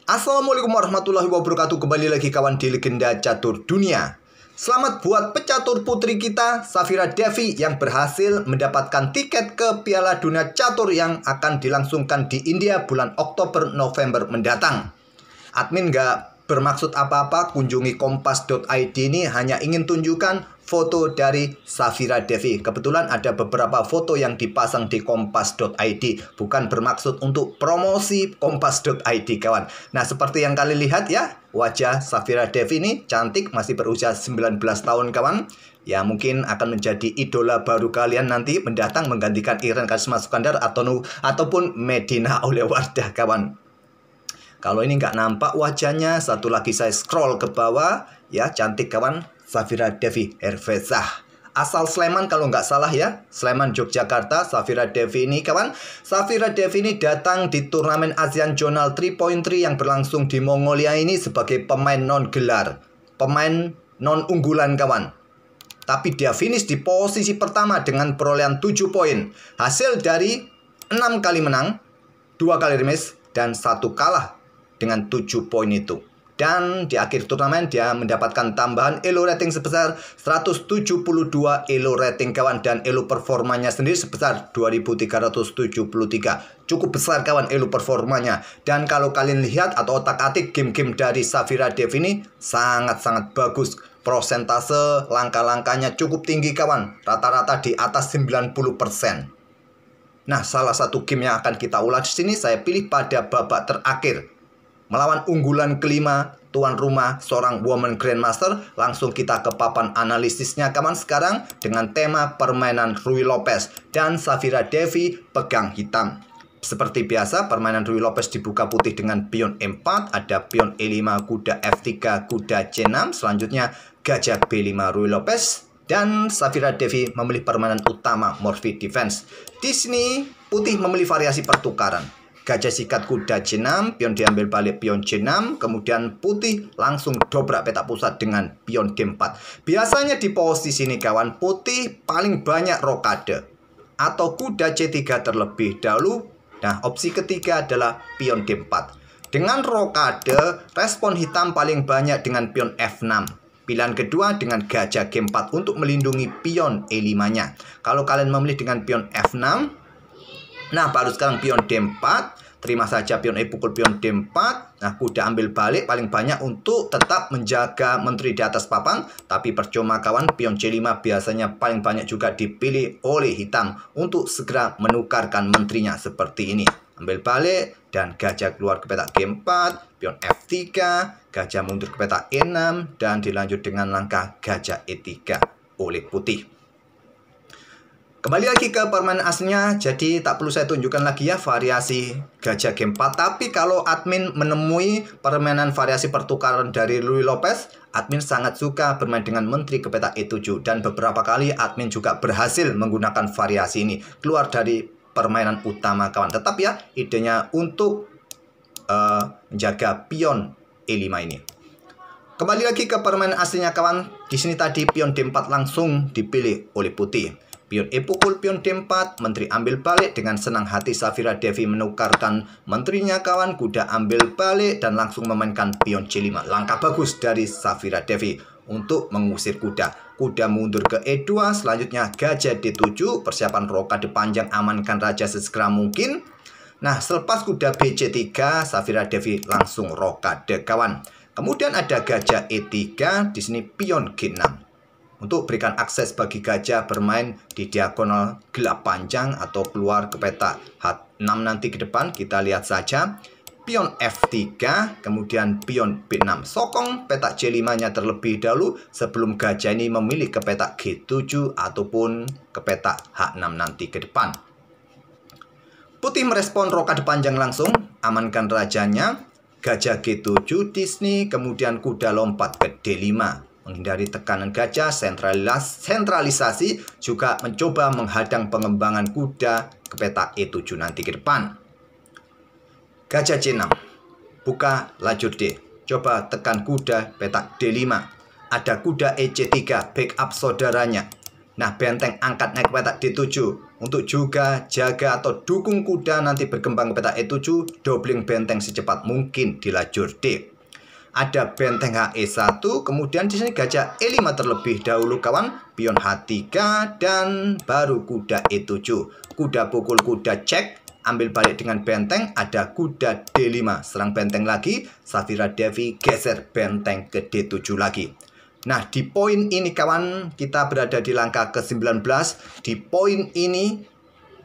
Assalamualaikum warahmatullahi wabarakatuh. Kembali lagi kawan di Legenda Catur Dunia. Selamat buat pecatur putri kita Safira Devi yang berhasil mendapatkan tiket ke Piala Dunia Catur yang akan dilangsungkan di India bulan Oktober-November mendatang. Admin nggak bermaksud apa-apa, kunjungi kompas.id ini hanya ingin tunjukkan foto dari Safira Devi. Kebetulan ada beberapa foto yang dipasang di kompas.id, bukan bermaksud untuk promosi kompas.id kawan. Nah, seperti yang kalian lihat ya, wajah Safira Devi ini cantik, masih berusia 19 tahun kawan. Ya, mungkin akan menjadi idola baru kalian nanti mendatang, menggantikan Iren Karisma Sukandar ataupun Medina oleh Wardah kawan. Kalau ini nggak nampak wajahnya, satu lagi saya scroll ke bawah. Ya, cantik kawan, Safira Devi Hervezah. Asal Sleman kalau nggak salah ya. Sleman, Yogyakarta, Safira Devi ini kawan. Safira Devi ini datang di turnamen ASEAN Zonal 3.3 yang berlangsung di Mongolia ini sebagai pemain non-gelar. Pemain non-unggulan kawan. Tapi dia finish di posisi pertama dengan perolehan 7 poin. Hasil dari 6 kali menang, 2 kali remis, dan 1 kalah dengan 7 poin itu. Dan di akhir turnamen dia mendapatkan tambahan elo rating sebesar 172 elo rating kawan. Dan elo performanya sendiri sebesar 2373. Cukup besar kawan elo performanya. Dan kalau kalian lihat atau otak-atik game-game dari Safira Devi ini sangat-sangat bagus. Prosentase langkah-langkahnya cukup tinggi kawan. Rata-rata di atas 90%. Nah, salah satu game yang akan kita ulas di sini saya pilih pada babak terakhir. Melawan unggulan kelima tuan rumah seorang woman grandmaster. Langsung kita ke papan analisisnya kawan sekarang dengan tema permainan Ruy Lopez dan Safira Devi pegang hitam. Seperti biasa permainan Ruy Lopez dibuka putih dengan pion E4, ada pion E5, kuda F3, kuda C6, selanjutnya gajah B5 Ruy Lopez. Dan Safira Devi memilih permainan utama Morphy Defense. Di sini putih memilih variasi pertukaran. Gajah sikat kuda C6, pion diambil balik pion C6, kemudian putih langsung dobrak petak pusat dengan pion D4. Biasanya di posisi ini kawan, putih paling banyak rokade atau kuda C3 terlebih dahulu. Nah, opsi ketiga adalah pion D4. Dengan rokade, respon hitam paling banyak dengan pion F6. Pilihan kedua dengan gajah G4 untuk melindungi pion E5-nya. Kalau kalian memilih dengan pion F6, nah, baru sekarang pion D4. Terima saja pion E pukul pion D4. Nah, kuda ambil balik paling banyak untuk tetap menjaga menteri di atas papan. Tapi percuma kawan, pion C5 biasanya paling banyak juga dipilih oleh hitam untuk segera menukarkan menterinya seperti ini. Ambil balik dan gajah keluar ke petak G4, pion F3, gajah mundur ke petak E6, dan dilanjut dengan langkah gajah E3 oleh putih. Kembali lagi ke permainan aslinya, jadi tak perlu saya tunjukkan lagi ya variasi gajah G4. Tapi kalau admin menemui permainan variasi pertukaran dari Ruy Lopez, admin sangat suka bermain dengan menteri ke petak E7. Dan beberapa kali admin juga berhasil menggunakan variasi ini keluar dari permainan utama kawan. Tetap ya, idenya untuk menjaga pion E5 ini. Kembali lagi ke permainan aslinya kawan. Di sini tadi pion D4 langsung dipilih oleh putih. Pion E pukul pion D4, menteri ambil balik. Dengan senang hati Safira Devi menukarkan menterinya kawan. Kuda ambil balik dan langsung memainkan pion C5. Langkah bagus dari Safira Devi untuk mengusir kuda. Kuda mundur ke E2, selanjutnya gajah D7. Persiapan rokade panjang, amankan raja sesegera mungkin. Nah, selepas kuda BC3, Safira Devi langsung rokade kawan. Kemudian ada gajah E3, di sini pion G6. Untuk berikan akses bagi gajah bermain di diagonal gelap panjang atau keluar ke petak H6 nanti ke depan. Kita lihat saja. Pion F3, kemudian pion B6. Sokong petak C5-nya terlebih dahulu sebelum gajah ini memilih ke petak G7 ataupun ke petak H6 nanti ke depan. Putih merespon rokade panjang langsung, amankan rajanya. Gajah G7 di sini, kemudian kuda lompat ke D5. Menghindari tekanan gajah, sentralisasi, juga mencoba menghadang pengembangan kuda ke petak E7 nanti ke depan. Gajah C6, buka lajur D, coba tekan kuda petak D5. Ada kuda EC3, backup saudaranya. Nah, benteng angkat naik ke peta D7 untuk juga jaga atau dukung kuda nanti berkembang ke peta E7, doubling benteng secepat mungkin di lajur D. Ada benteng HE1, kemudian di sini gajah E5 terlebih dahulu kawan, pion H3 dan baru kuda E7. Kuda pukul kuda cek, ambil balik dengan benteng, ada kuda D5, serang benteng lagi, Safira Devi geser benteng ke D7 lagi. Nah, di poin ini kawan, kita berada di langkah ke-19. Di poin ini,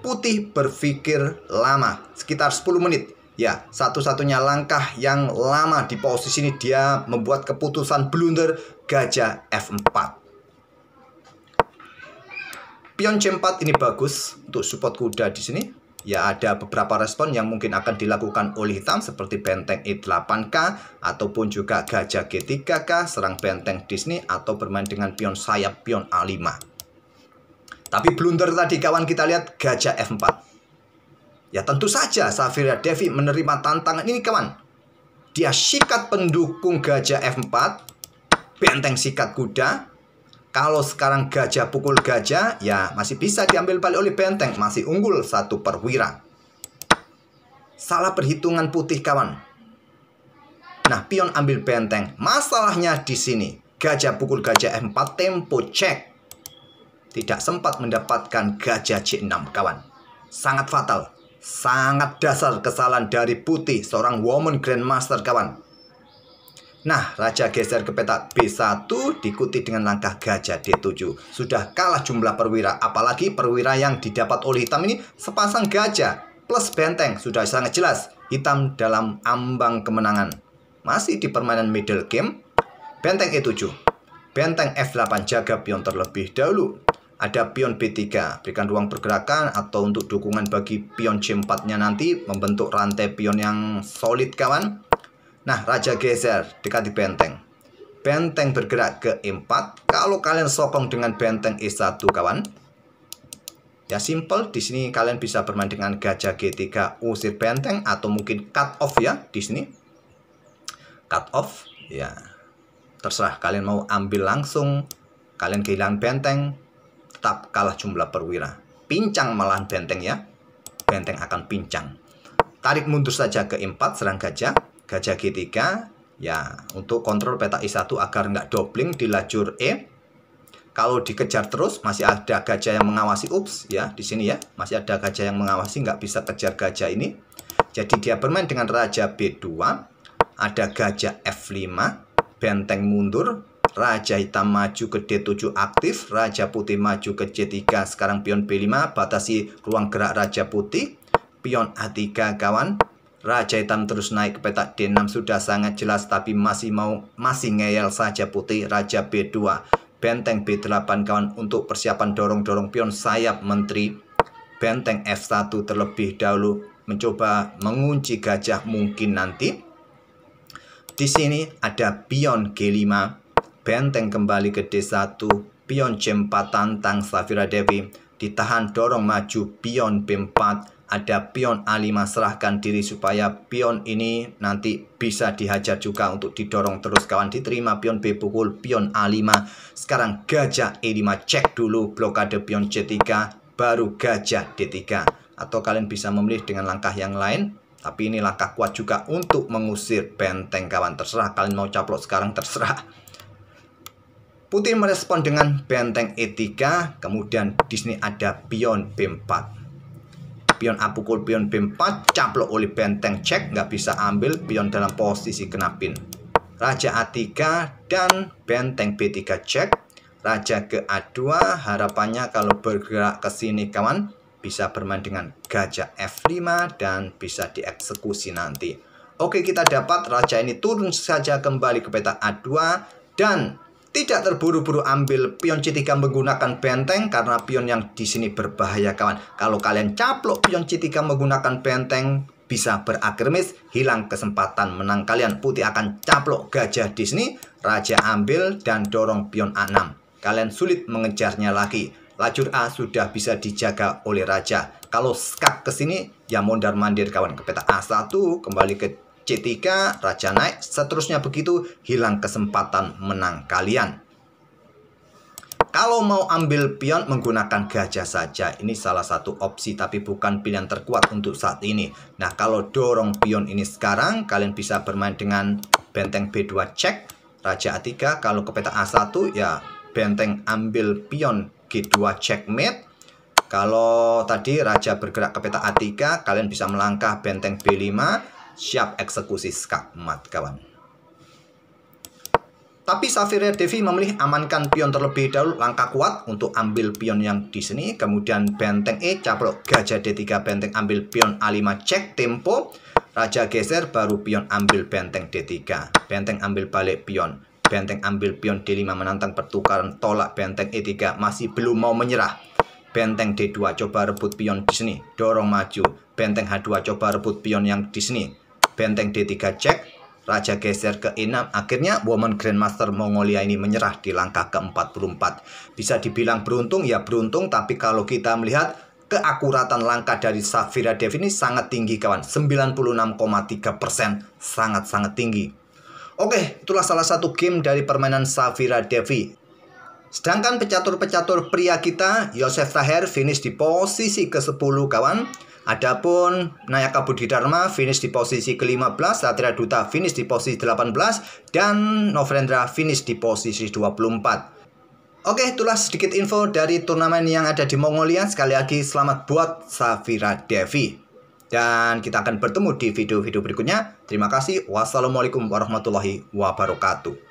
putih berpikir lama, sekitar 10 menit. Ya, satu-satunya langkah yang lama di posisi ini dia membuat keputusan blunder gajah F4. Pion C4 ini bagus untuk support kuda di sini. Ya, ada beberapa respon yang mungkin akan dilakukan oleh hitam seperti benteng E8K ataupun juga gajah G3K, serang benteng di sini atau bermain dengan pion sayap pion A5. Tapi blunder tadi kawan, kita lihat gajah F4. Ya, tentu saja Safira Devi menerima tantangan ini kawan. Dia sikat pendukung gajah F4, benteng sikat kuda. Kalau sekarang gajah pukul gajah, ya masih bisa diambil balik oleh benteng. Masih unggul 1 perwira. Salah perhitungan putih kawan. Nah, pion ambil benteng. Masalahnya di sini. Gajah pukul gajah F4, tempo cek. Tidak sempat mendapatkan gajah C6 kawan. Sangat fatal. Sangat dasar kesalahan dari putih, seorang woman grandmaster kawan. Nah, raja geser ke peta B1 diikuti dengan langkah gajah D7. Sudah kalah jumlah perwira, apalagi perwira yang didapat oleh hitam ini sepasang gajah plus benteng. Sudah sangat jelas hitam dalam ambang kemenangan. Masih di permainan middle game. Benteng E7, benteng F8 jaga pion terlebih dahulu. Ada pion B3, berikan ruang pergerakan atau untuk dukungan bagi pion C4-nya nanti membentuk rantai pion yang solid kawan. Nah, raja geser dekati benteng. Benteng bergerak ke E4. Kalau kalian sokong dengan benteng E1 kawan, ya simple. Di sini kalian bisa bermain dengan gajah G3 usir benteng atau mungkin cut off ya di sini. Cut off ya. Terserah kalian mau ambil langsung, kalian kehilangan benteng, tetap kalah jumlah perwira. Pincang malahan benteng ya. Benteng akan pincang. Tarik mundur saja ke E4 serang gajah. Gajah G3 ya untuk kontrol peta I1 agar nggak doubling di lajur E. Kalau dikejar terus masih ada gajah yang mengawasi, ups ya di sini ya masih ada gajah yang mengawasi, nggak bisa kejar gajah ini. Jadi dia bermain dengan raja B2, ada gajah F5, benteng mundur, raja hitam maju ke D7 aktif, raja putih maju ke C3. Sekarang pion B5 batasi ruang gerak raja putih, pion A3 kawan. Raja hitam terus naik ke peta D6 sudah sangat jelas, tapi masih ngeyel saja putih. Raja B2, benteng B8 kawan untuk persiapan dorong-dorong pion sayap menteri. Benteng F1 terlebih dahulu mencoba mengunci gajah mungkin nanti. Di sini ada pion G5, benteng kembali ke D1, pion C4 tantang Safira Devi, ditahan dorong maju pion B4. Ada pion A5, serahkan diri supaya pion ini nanti bisa dihajar juga untuk didorong terus kawan. Diterima pion B pukul pion A5. Sekarang gajah E5 cek dulu blokade pion C3, baru gajah D3. Atau kalian bisa memilih dengan langkah yang lain. Tapi ini langkah kuat juga untuk mengusir benteng kawan. Terserah kalian mau caplok sekarang, terserah. Putih merespon dengan benteng E3. Kemudian di sini ada pion B4. Pion A pukul pion B4, caplok oleh benteng cek, nggak bisa ambil, pion dalam posisi kena pin. Raja A3 dan benteng B3 cek. Raja ke A2, harapannya kalau bergerak ke sini kawan, bisa bermain dengan gajah F5 dan bisa dieksekusi nanti. Oke, kita dapat raja ini turun saja kembali ke peta A2 dan tidak terburu-buru ambil pion C3 menggunakan benteng karena pion yang di sini berbahaya kawan. Kalau kalian caplok pion C3 menggunakan benteng bisa berakhir miss, hilang kesempatan menang kalian. Putih akan caplok gajah di sini, raja ambil dan dorong pion A6. Kalian sulit mengejarnya lagi. Lajur A sudah bisa dijaga oleh raja. Kalau skak ke sini ya mondar-mandir kawan ke peta A1, kembali ke C3, raja naik, seterusnya begitu, hilang kesempatan menang kalian. Kalau mau ambil pion menggunakan gajah saja. Ini salah satu opsi tapi bukan pilihan terkuat untuk saat ini. Nah, kalau dorong pion ini sekarang, kalian bisa bermain dengan benteng B2 cek, Raja A3. Kalau ke peta A1 ya benteng ambil pion G2 checkmate. Kalau tadi Raja bergerak ke peta A3, kalian bisa melangkah benteng B5, siap eksekusi skakmat kawan. Tapi Safira Devi memilih amankan pion terlebih dahulu, langkah kuat untuk ambil pion yang di sini. Kemudian benteng E, caplok gajah D3, benteng ambil pion A5, cek tempo. Raja geser, baru pion ambil benteng D3. Benteng ambil balik pion. Benteng ambil pion D5 menantang pertukaran, tolak benteng E3, masih belum mau menyerah. Benteng D2 coba rebut pion di sini, dorong maju. Benteng H2 coba rebut pion yang di sini. Benteng D3 cek. Raja geser ke E6, akhirnya Woman Grandmaster Mongolia ini menyerah di langkah ke-44. Bisa dibilang beruntung, ya beruntung, tapi kalau kita melihat keakuratan langkah dari Safira Devi ini sangat tinggi kawan, 96,3%, sangat-sangat tinggi. Oke, itulah salah satu game dari permainan Safira Devi. Sedangkan pecatur-pecatur pria kita, Yosef Taher finish di posisi ke-10 kawan. Adapun Nayaka Budi Dharma finish di posisi ke-15, Satria Duta finish di posisi 18, dan Novrendra finish di posisi 24. Oke, itulah sedikit info dari turnamen yang ada di Mongolia. Sekali lagi selamat buat Safira Devi. Dan kita akan bertemu di video-video berikutnya. Terima kasih. Wassalamualaikum warahmatullahi wabarakatuh.